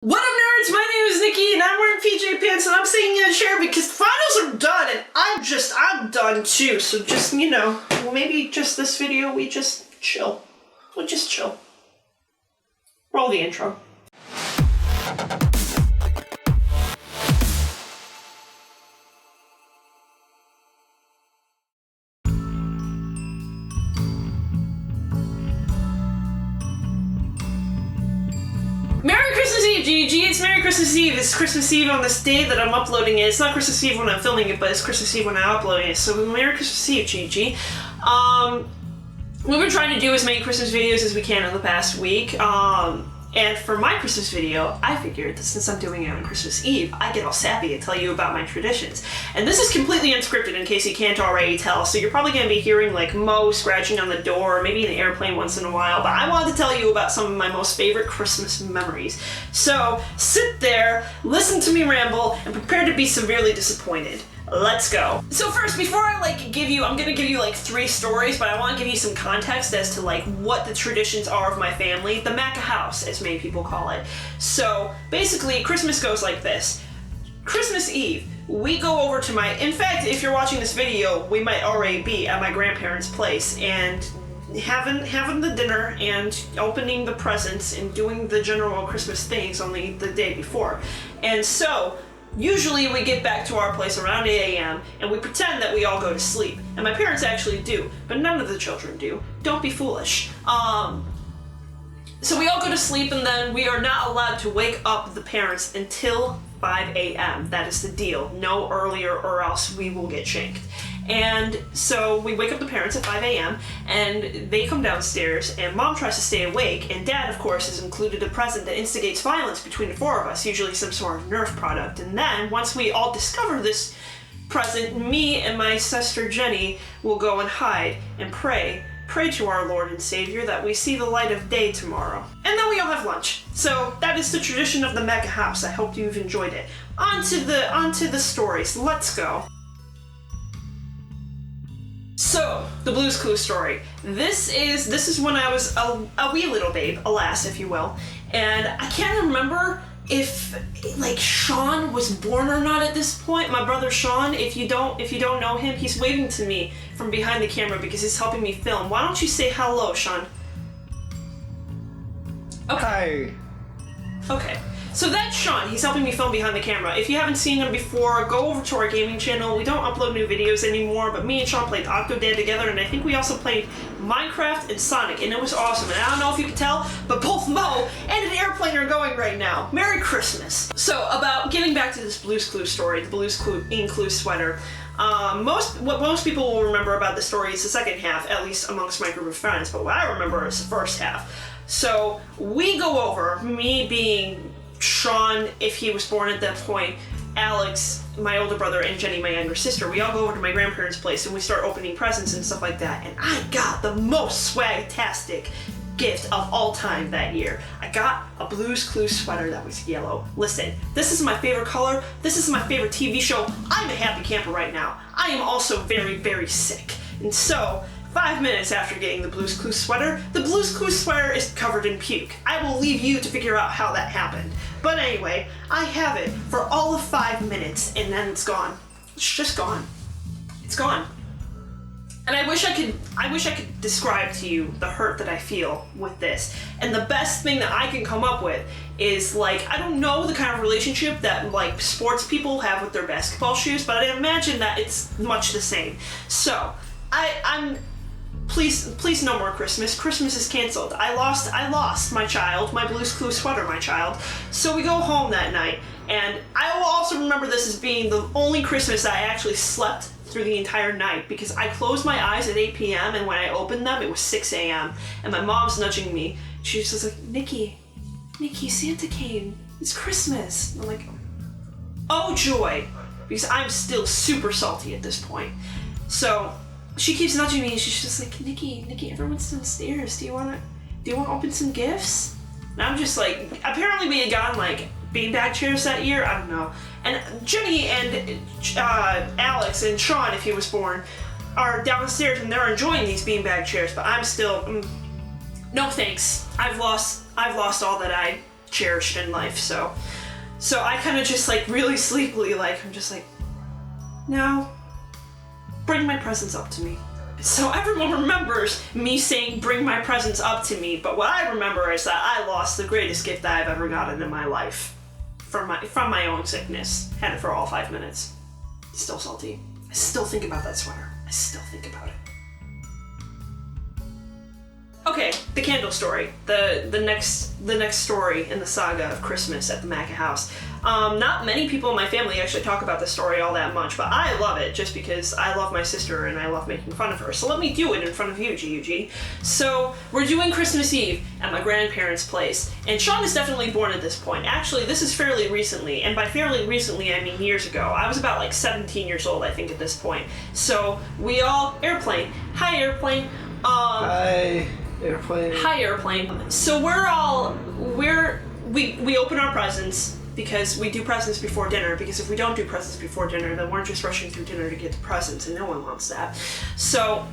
What up, nerds? My name is Nikki, and I'm wearing PJ pants, and I'm sitting in a chair because finals are done, and I'm done too. So just, well, maybe just this video, we just chill. We'll just chill. Roll the intro. Merry Christmas Eve, GG! It's Merry Christmas Eve. It's Christmas Eve on this day that I'm uploading it. It's not Christmas Eve when I'm filming it, but it's Christmas Eve when I'm uploading it. So Merry Christmas Eve, GG. What we're trying to do is make Christmas videos as we can in the past week. And for my Christmas video, I figured that since I'm doing it on Christmas Eve, I get all sappy and tell you about my traditions. And this is completely unscripted in case you can't already tell, so you're probably going to be hearing like Mo scratching on the door, or maybe an airplane once in a while, but I wanted to tell you about some of my most favorite Christmas memories. So sit there, listen to me ramble, and prepare to be severely disappointed. Let's go. So first, before I I'm gonna give you like 3 stories, but I want to give you some context as to like what the traditions are of my family. The Maca house, as many people call it. So basically, Christmas goes like this. Christmas Eve, we go over to in fact, if you're watching this video, we might already be at my grandparents' place and having the dinner and opening the presents and doing the general Christmas things only the day before. And so, usually we get back to our place around 8 a.m. and we pretend that we all go to sleep. And my parents actually do, but none of the children do. Don't be foolish. So we all go to sleep, and then we are not allowed to wake up the parents until 5 a.m. That is the deal. No earlier or else we will get shanked. And so we wake up the parents at 5 a.m. and they come downstairs, and Mom tries to stay awake, and Dad, of course, has included a present that instigates violence between the 4 of us, usually some sort of Nerf product. And then, once we all discover this present, me and my sister Jenny will go and hide and pray to our Lord and Savior that we see the light of day tomorrow. And then we all have lunch. So that is the tradition of the Mecca house. I hope you've enjoyed it. On to the stories. Let's go. So, the Blue's Clues story. This is when I was a wee little babe, alas, if you will. And I can't remember if Sean was born or not at this point. My brother Sean, if you don't know him, he's waving to me from behind the camera because he's helping me film. Why don't you say hello, Sean? Okay. Hi. Okay. So that's Sean. He's helping me film behind the camera. If you haven't seen him before, go over to our gaming channel. We don't upload new videos anymore, but me and Sean played Octodad together, and I think we also played Minecraft and Sonic, and it was awesome. And I don't know if you can tell, but both Mo and an airplane are going right now. Merry Christmas. So, about getting back to this Blue's Clues story, the Blue's Clues sweater. What most people will remember about the story is the second half, at least amongst my group of friends, but what I remember is the first half. So, we go over, me being Sean, if he was born at that point, Alex, my older brother, and Jenny, my younger sister, we all go over to my grandparents' place and we start opening presents and stuff like that. And I got the most swag-tastic gift of all time that year. I got a Blue's Clues sweater that was yellow. Listen, this is my favorite color. This is my favorite TV show. I'm a happy camper right now. I am also very, very sick. And so, 5 minutes after getting the Blue's Clues sweater, the Blue's Clues sweater is covered in puke. I will leave you to figure out how that happened. But anyway, I have it for all of 5 minutes, and then it's gone. It's just gone. It's gone. And I wish I could describe to you the hurt that I feel with this. And the best thing that I can come up with is I don't know the kind of relationship that sports people have with their basketball shoes, but I imagine that it's much the same. So, Please no more Christmas. Christmas is canceled. I lost my child, my Blue's Clues sweater, my child. So we go home that night, and I will also remember this as being the only Christmas I actually slept through the entire night, because I closed my eyes at 8 p.m. and when I opened them, it was 6 a.m. and my mom's nudging me. She's just like, Nikki, Santa came. It's Christmas. I'm like, oh joy, because I'm still super salty at this point. So she keeps nudging me, and she's just like, Nikki, everyone's downstairs. Do you want to open some gifts? And I'm just like, apparently we had gotten beanbag chairs that year. I don't know. And Jenny and Alex and Sean, if he was born, are downstairs and they're enjoying these beanbag chairs. But I'm still, no thanks. I've lost all that I cherished in life. So I kind of just like really sleepily, like, I'm just like, no, bring my presents up to me. So everyone remembers me saying, bring my presents up to me, but what I remember is that I lost the greatest gift that I've ever gotten in my life from my own sickness. Had it for all 5 minutes. Still salty. I still think about that sweater. I still think about it. Okay, the candle story. The next story in the saga of Christmas at the Maca house. Not many people in my family actually talk about this story all that much, but I love it just because I love my sister and I love making fun of her. So let me do it in front of you, GUG. So we're doing Christmas Eve at my grandparents' place, and Sean is definitely born at this point. Actually, this is fairly recently, and by fairly recently I mean years ago. I was about like 17 years old, I think, at this point. So we all airplane. Hi, airplane. Hi, airplane. Hi, airplane. So we open our presents because we do presents before dinner, because if we don't do presents before dinner, then we're just rushing through dinner to get the presents, and no one wants that. So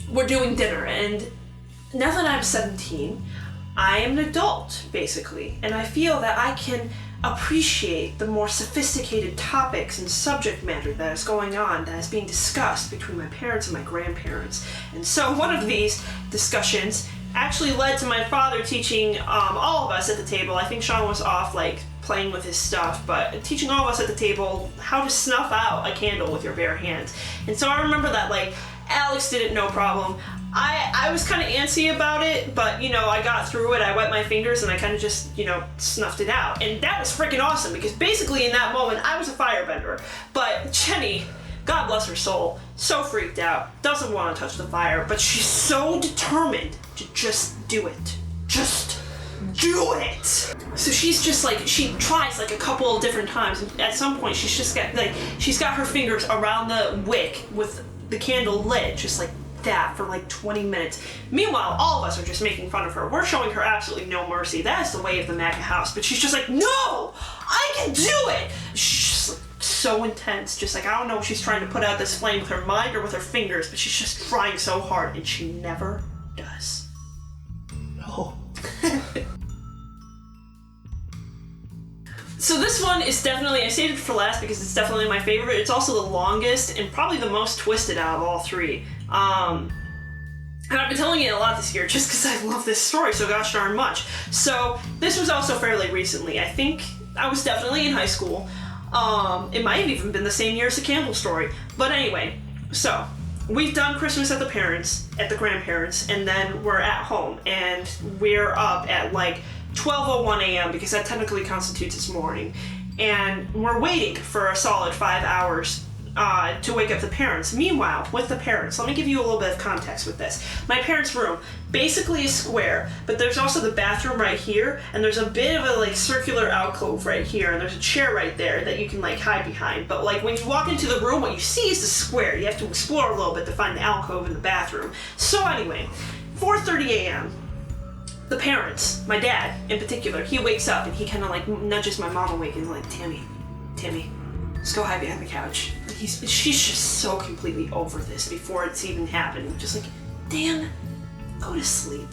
we're doing dinner, and now that I'm 17, I am an adult, basically, and I feel that I can appreciate the more sophisticated topics and subject matter that is going on, that is being discussed between my parents and my grandparents. And so one of these discussions actually led to my father teaching all of us at the table. I think Sean was off like playing with his stuff, but teaching all of us at the table how to snuff out a candle with your bare hands. And so I remember that like Alex did it no problem. I was kind of antsy about it, but, you know, I got through it. I wet my fingers and I kind of just, you know, snuffed it out. And that was freaking awesome, because basically in that moment, I was a firebender. But Jenny, God bless her soul, so freaked out, doesn't want to touch the fire, but she's so determined to just do it. Just do it! So she's just like, she tries like a couple of different times. And at some point, she's got her fingers around the wick with the candle lit, just like that for like 20 minutes. Meanwhile, all of us are just making fun of her. We're showing her absolutely no mercy. That is the way of the Maca house. But she's just like, no, I can do it. She's just like so intense. Just like, I don't know if she's trying to put out this flame with her mind or with her fingers, but she's just trying so hard, and she never does. No. So this one is definitely, I saved it for last because it's definitely my favorite. It's also the longest and probably the most twisted out of all three. And I've been telling it a lot this year just because I love this story so gosh darn much. So this was also fairly recently. I think I was definitely in high school. It might have even been the same year as the candle story. But anyway, so we've done Christmas at the grandparents, and then we're at home, and we're up at like 12:01 a.m. because that technically constitutes its morning, and we're waiting for a solid 5 hours to wake up the parents. Meanwhile, with the parents, let me give you a little bit of context with this. My parents' room basically is square, but there's also the bathroom right here, and there's a bit of a like circular alcove right here, and there's a chair right there that you can like hide behind. But like when you walk into the room, what you see is the square. You have to explore a little bit to find the alcove in the bathroom. So anyway, 4:30 a.m. the parents, my dad in particular, he wakes up and he kind of like nudges my mom awake and like, Tammy, let's go hide behind the couch. She's just so completely over this before it's even happened. Just like, Dan, go to sleep.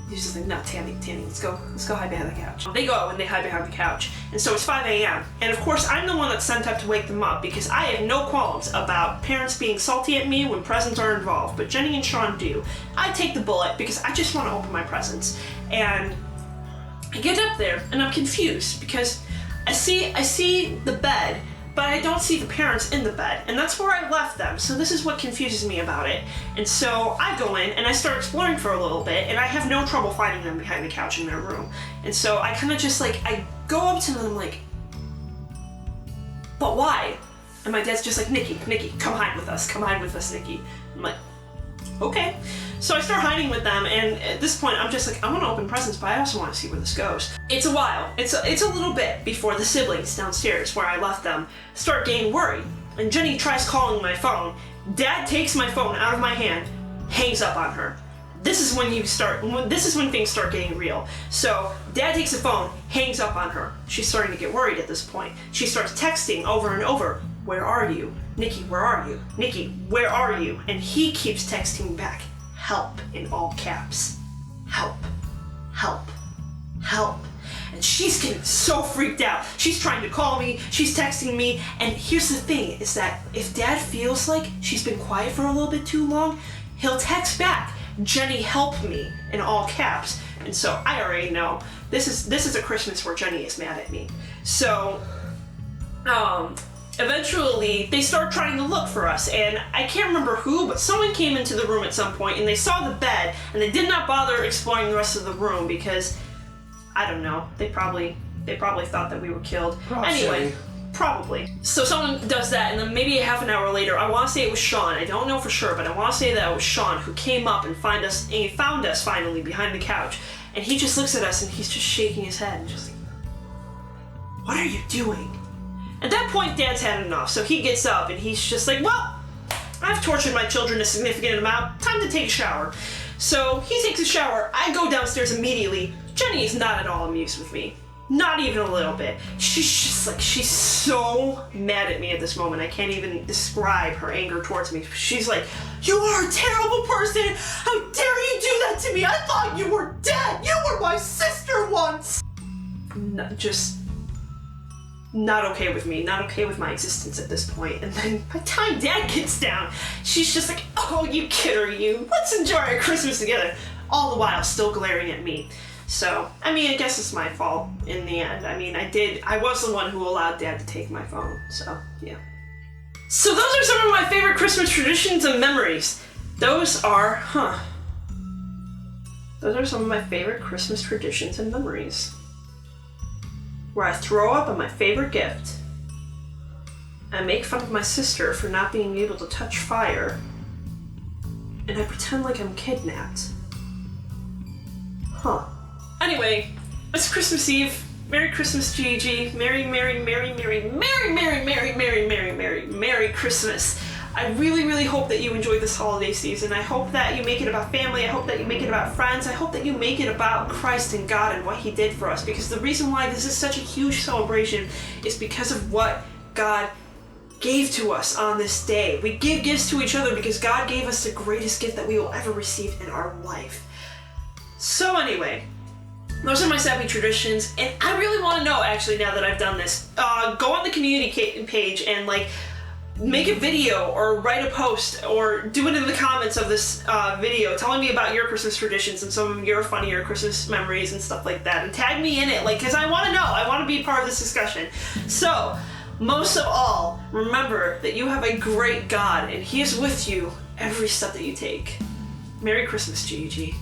He's just like, no, Tammy, let's go hide behind the couch. They go and they hide behind the couch. And so it's 5 a.m. And of course, I'm the one that's sent up to wake them up because I have no qualms about parents being salty at me when presents are involved, but Jenny and Sean do. I take the bullet because I just want to open my presents. And I get up there and I'm confused because I see the bed, but I don't see the parents in the bed, and that's where I left them. So this is what confuses me about it. And so I go in and I start exploring for a little bit, and I have no trouble finding them behind the couch in their room. And so I kind of just like, I go up to them like, but why? And my dad's just like, Nikki, come hide with us, Nikki. I'm like, okay. So I start hiding with them, and at this point I'm just like, I want to open presents, but I also want to see where this goes. It's a while. It's a little bit before the siblings downstairs where I left them start getting worried. And Jenny tries calling my phone. Dad takes my phone out of my hand, hangs up on her. This is when things start getting real. So Dad takes the phone, hangs up on her. She's starting to get worried at this point. She starts texting over and over, where are you? Nikki, where are you? Nikki, where are you? And he keeps texting back, help, in all caps. Help. and she's getting so freaked out. She's trying to call me, she's texting me, and here's the thing, is that if Dad feels like she's been quiet for a little bit too long, he'll text back, "Jenny, help me," in all caps. And so I already know this is a Christmas where Jenny is mad at me. So eventually they start trying to look for us, and I can't remember who, but someone came into the room at some point and they saw the bed, and they did not bother exploring the rest of the room because, I don't know, they probably thought that we were killed. Anyway, probably. So someone does that, and then maybe a half an hour later, I want to say it was Sean, I don't know for sure, but I want to say that it was Sean who came up and found us finally behind the couch, and he just looks at us and he's just shaking his head and just like, "What are you doing?" At that point, Dad's had enough, so he gets up and he's just like, "Well, I've tortured my children a significant amount, time to take a shower." So he takes a shower, I go downstairs immediately. Jenny is not at all amused with me. Not even a little bit. She's just like, she's so mad at me at this moment. I can't even describe her anger towards me. She's like, "You are a terrible person! How dare you do that to me! I thought you were dead! You were my sister once!" Just not okay with me, not okay with my existence at this point. And then by the time Dad gets down, she's just like, "Oh, you kid or you, let's enjoy our Christmas together," all the while still glaring at me. So, I mean, I guess it's my fault in the end. I mean, I was the one who allowed Dad to take my phone, so yeah. So those are some of my favorite Christmas traditions and memories. Those are some of my favorite Christmas traditions and memories. Where I throw up on my favorite gift. I make fun of my sister for not being able to touch fire. And I pretend like I'm kidnapped. Anyway, it's Christmas Eve. Merry Christmas, Gigi. Merry, Merry, Merry, Merry, Merry, Merry, Merry, Merry, Merry, Merry, Merry Christmas. I really, really hope that you enjoy this holiday season. I hope that you make it about family. I hope that you make it about friends. I hope that you make it about Christ and God and what He did for us. Because the reason why this is such a huge celebration is because of what God gave to us on this day. We give gifts to each other because God gave us the greatest gift that we will ever receive in our life. So anyway, those are my sappy traditions, and I really want to know, actually, now that I've done this, go on the community page and like make a video or write a post or do it in the comments of this video telling me about your Christmas traditions and some of your funnier Christmas memories and stuff like that, and tag me in it, like, because I want to know, I want to be part of this discussion. So most of all, remember that you have a great God and He is with you every step that you take. Merry Christmas, Gigi.